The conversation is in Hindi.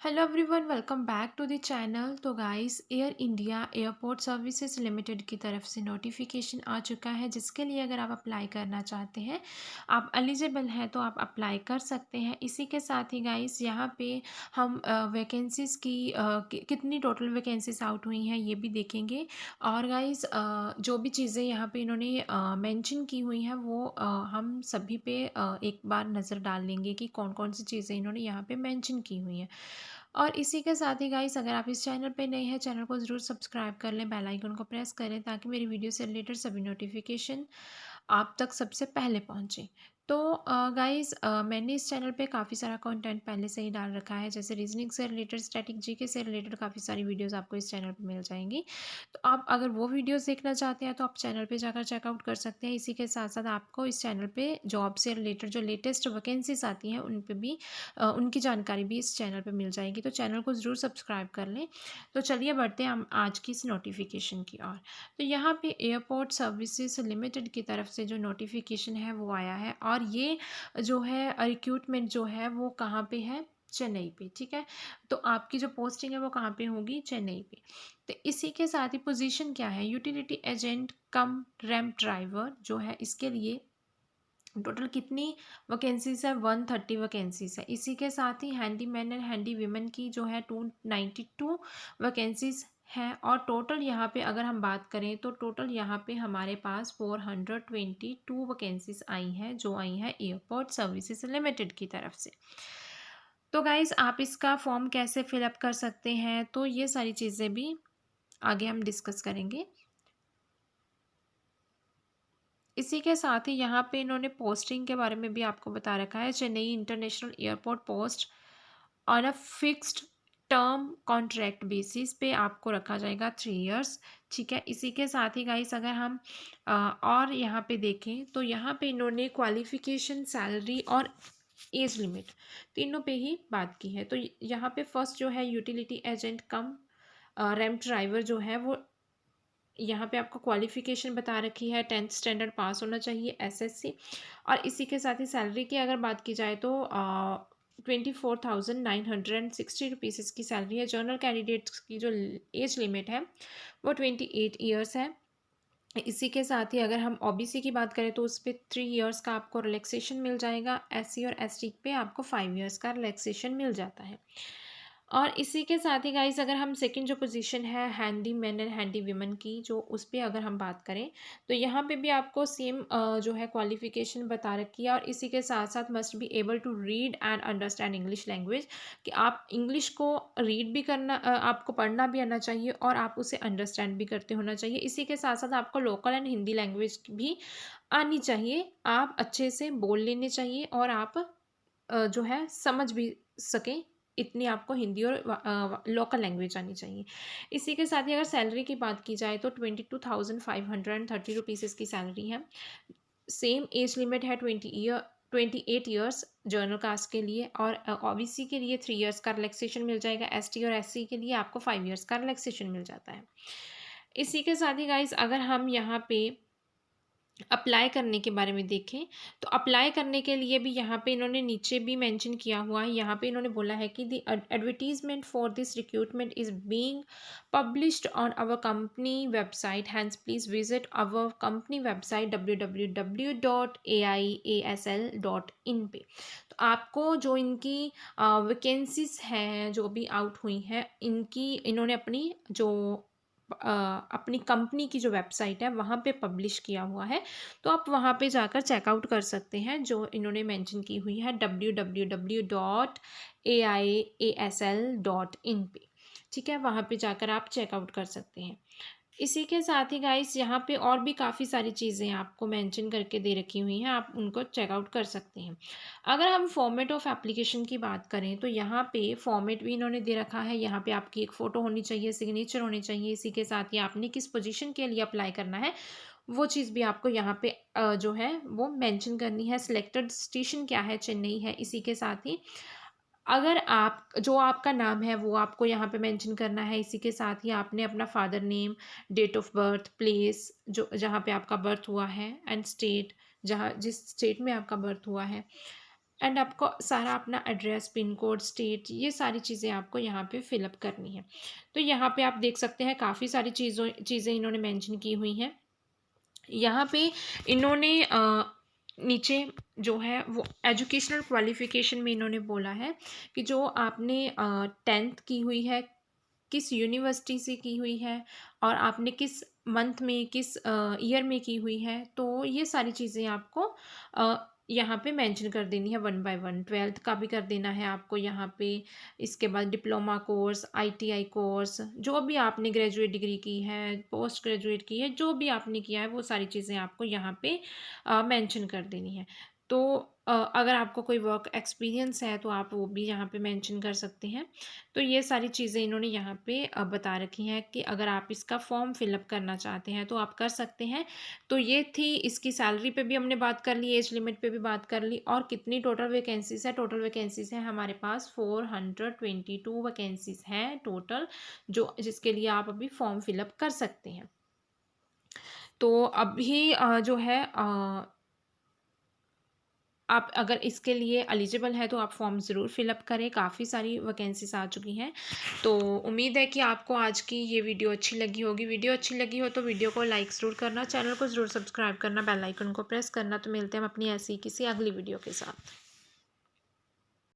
Hello everyone, welcome back to the channel. तो guys, air India airport services limited की तरफ से नोटिफिकेशन आ चुका है, जिसके लिए अगर आप अप्लाई करना चाहते हैं, आप एलिजिबल हैं तो आप अप्लाई कर सकते हैं। इसी के साथ ही गाइस, यहाँ पे हम वैकेंसीज़ की कितनी टोटल वैकेंसीज आउट हुई हैं ये भी देखेंगे। और गाइस, जो भी चीज़ें यहाँ पे इन्होंने मेंशन की हुई हैं वो हम सभी पे एक बार नज़र डाल लेंगे कि कौन कौन सी चीज़ें इन्होंने यहाँ पे मेंशन की हुई हैं। और इसी के साथ ही गाइस, अगर आप इस चैनल पे नए हैं, चैनल को ज़रूर सब्सक्राइब कर लें, बेल आइकन को प्रेस करें ताकि मेरी वीडियो से रिलेटेड सभी नोटिफिकेशन आप तक सबसे पहले पहुँचे। तो गाइस, मैंने इस चैनल पे काफ़ी सारा कंटेंट पहले से ही डाल रखा है, जैसे रीजनिंग से रिलेटेड, स्टैटिक जीके से रिलेटेड काफ़ी सारी वीडियोस आपको इस चैनल पे मिल जाएंगी। तो आप अगर वो वीडियोस देखना चाहते हैं तो आप चैनल पे जाकर चेकआउट कर सकते हैं। इसी के साथ साथ आपको इस चैनल पे जॉब से रिलेटेड जो लेटेस्ट वैकेंसीज आती हैं उन पे भी उनकी जानकारी भी इस चैनल पे मिल जाएगी। तो चैनल को ज़रूर सब्सक्राइब कर लें। तो चलिए बढ़ते हैं हम आज की इस नोटिफिकेशन की ओर। तो यहाँ पे एयरपोर्ट सर्विसेज लिमिटेड की तरफ से जो नोटिफिकेशन है वो आया है, और ये जो है रिक्रूटमेंट जो है वो कहाँ पे है, चेन्नई पे। ठीक है, तो आपकी जो पोस्टिंग है वो कहाँ पे होगी, चेन्नई पे। तो इसी के साथ ही पोजीशन क्या है, यूटिलिटी एजेंट कम रैम्प ड्राइवर जो है, इसके लिए टोटल कितनी वैकेंसीज है, 130 वैकेंसीज है। इसी के साथ ही handy man and handy women की जो है 292 वैकेंसीज हैं। और टोटल यहाँ पे अगर हम बात करें तो टोटल यहाँ पे हमारे पास 422 वैकेंसीज आई हैं, जो आई हैं एयरपोर्ट सर्विसेज लिमिटेड की तरफ से। तो गाइज, आप इसका फॉर्म कैसे फिलअप कर सकते हैं, तो ये सारी चीज़ें भी आगे हम डिस्कस करेंगे। इसी के साथ ही यहाँ पे इन्होंने पोस्टिंग के बारे में भी आपको बता रखा है, Chennai international airport post on a fixed term contract basis पे आपको रखा जाएगा 3 इयर्स। ठीक है, इसी के साथ ही गाइस, अगर हम और यहाँ पे देखें तो यहाँ पे इन्होंने क्वालिफिकेशन, सैलरी और एज लिमिट तीनों पे ही बात की है। तो यहाँ पे फर्स्ट जो है यूटिलिटी एजेंट कम रैम्प ड्राइवर जो है वो, यहाँ पे आपको क्वालिफिकेशन बता रखी है, 10th स्टैंडर्ड पास होना चाहिए, एसएससी। और इसी के साथ ही सैलरी की अगर बात की जाए तो 24,960 रुपीज़ इसकी सैलरी है। जनरल कैंडिडेट्स की जो एज लिमिट है वो 28 ईयर्स है। इसी के साथ ही अगर हम ओबीसी की बात करें तो उस पर 3 इयर्स का आपको रिलैक्सेशन मिल जाएगा। एससी और एसटी पे आपको 5 इयर्स का रिलैक्सेशन मिल जाता है। और इसी के साथ ही गाइस, अगर हम सेकंड जो पोजीशन है handy man and handy women की, जो उस पर अगर हम बात करें तो यहाँ पे भी आपको सेम जो है क्वालिफिकेशन बता रखी है। और इसी के साथ साथ must be able to read and understand English language, कि आप इंग्लिश को रीड भी करना, आपको पढ़ना भी आना चाहिए और आप उसे अंडरस्टैंड भी करते होना चाहिए। इसी के साथ साथ आपको लोकल एंड हिंदी लैंग्वेज भी आनी चाहिए, आप अच्छे से बोल लेने चाहिए और आप जो है समझ भी सकें, इतनी आपको हिंदी और लोकल लैंग्वेज आनी चाहिए। इसी के साथ ही अगर सैलरी की बात की जाए तो 22,530 रुपीज़ इसकी सैलरी है। सेम एज लिमिट है 28 ईयर्स जनरल कास्ट के लिए, और ओबीसी के लिए 3 इयर्स का रिलैक्सेशन मिल जाएगा। एसटी और एससी के लिए आपको 5 इयर्स का रिलैक्सेशन मिल जाता है। इसी के साथ ही गाइस, अगर हम यहाँ पे अप्लाई करने के बारे में देखें तो अप्लाई करने के लिए भी यहाँ पे इन्होंने नीचे भी मेंशन किया हुआ है। यहाँ पे इन्होंने बोला है कि the advertisement for this recruitment is being published on our company website, hence please visit our company website www.aiasl.in पे। तो आपको जो इनकी वैकेंसीज हैं जो भी आउट हुई हैं, इनकी इन्होंने अपनी जो अपनी कंपनी की जो वेबसाइट है वहाँ पे पब्लिश किया हुआ है। तो आप वहाँ पे जाकर चेकआउट कर सकते हैं, जो इन्होंने मेंशन की हुई है www.aiasl.in पे। ठीक है, वहाँ पे जाकर आप चेकआउट कर सकते हैं। इसी के साथ ही गाइस, यहाँ पे और भी काफ़ी सारी चीज़ें आपको मेंशन करके दे रखी हुई हैं, आप उनको चेकआउट कर सकते हैं। अगर हम फॉर्मेट ऑफ एप्लीकेशन की बात करें तो यहाँ पे फॉर्मेट भी इन्होंने दे रखा है। यहाँ पे आपकी एक फ़ोटो होनी चाहिए, सिग्नेचर होनी चाहिए। इसी के साथ ही आपने किस पोजीशन के लिए अप्लाई करना है वो चीज़ भी आपको यहाँ पे जो है वो मेंशन करनी है। सिलेक्टेड स्टेशन क्या है, चेन्नई है। इसी के साथ ही अगर आप जो आपका नाम है वो आपको यहाँ पे मेंशन करना है। इसी के साथ ही आपने अपना father name, date of birth, place जो जहाँ पे आपका बर्थ हुआ है, एंड स्टेट, जहाँ जिस स्टेट में आपका बर्थ हुआ है, एंड आपको सारा अपना एड्रेस, पिन कोड, स्टेट, ये सारी चीज़ें आपको यहाँ पे फिलअप करनी है। तो यहाँ पे आप देख सकते हैं काफ़ी सारी चीज़ें इन्होंने मेंशन की हुई हैं। यहाँ पे इन्होंने नीचे जो है वो एजुकेशनल क्वालिफ़िकेशन में इन्होंने बोला है कि जो आपने 10th की हुई है, किस यूनिवर्सिटी से की हुई है और आपने किस मंथ में, किस ईयर में की हुई है। तो ये सारी चीज़ें आपको यहाँ पे मेंशन कर देनी है वन बाय वन। 12th का भी कर देना है आपको यहाँ पे। इसके बाद डिप्लोमा कोर्स, आईटीआई कोर्स, जो भी आपने ग्रेजुएट डिग्री की है, पोस्ट ग्रेजुएट की है, जो भी आपने किया है वो सारी चीज़ें आपको यहाँ पे मेंशन कर देनी है। तो अगर आपको कोई वर्क एक्सपीरियंस है तो आप वो भी यहाँ पे मेंशन कर सकते हैं। तो ये सारी चीज़ें इन्होंने यहाँ पे बता रखी हैं कि अगर आप इसका फॉर्म फिलअप करना चाहते हैं तो आप कर सकते हैं। तो ये थी इसकी सैलरी पे भी हमने बात कर ली, एज लिमिट पे भी बात कर ली, और कितनी टोटल वैकेंसीज़ है। टोटल वैकेंसीज़ हैं हमारे पास 422 वैकेंसीज़ हैं टोटल, जो जिसके लिए आप अभी फॉर्म फिलअप कर सकते हैं। तो अभी जो है आप अगर इसके लिए एलिजिबल हैं तो आप फॉर्म ज़रूर फिलअप करें। काफ़ी सारी वैकेंसीज़ आ चुकी हैं। तो उम्मीद है कि आपको आज की ये वीडियो अच्छी लगी होगी। वीडियो अच्छी लगी हो तो वीडियो को लाइक ज़रूर करना, चैनल को ज़रूर सब्सक्राइब करना, बेल आइकन को प्रेस करना। तो मिलते हैं हम अपनी ऐसी किसी अगली वीडियो के साथ।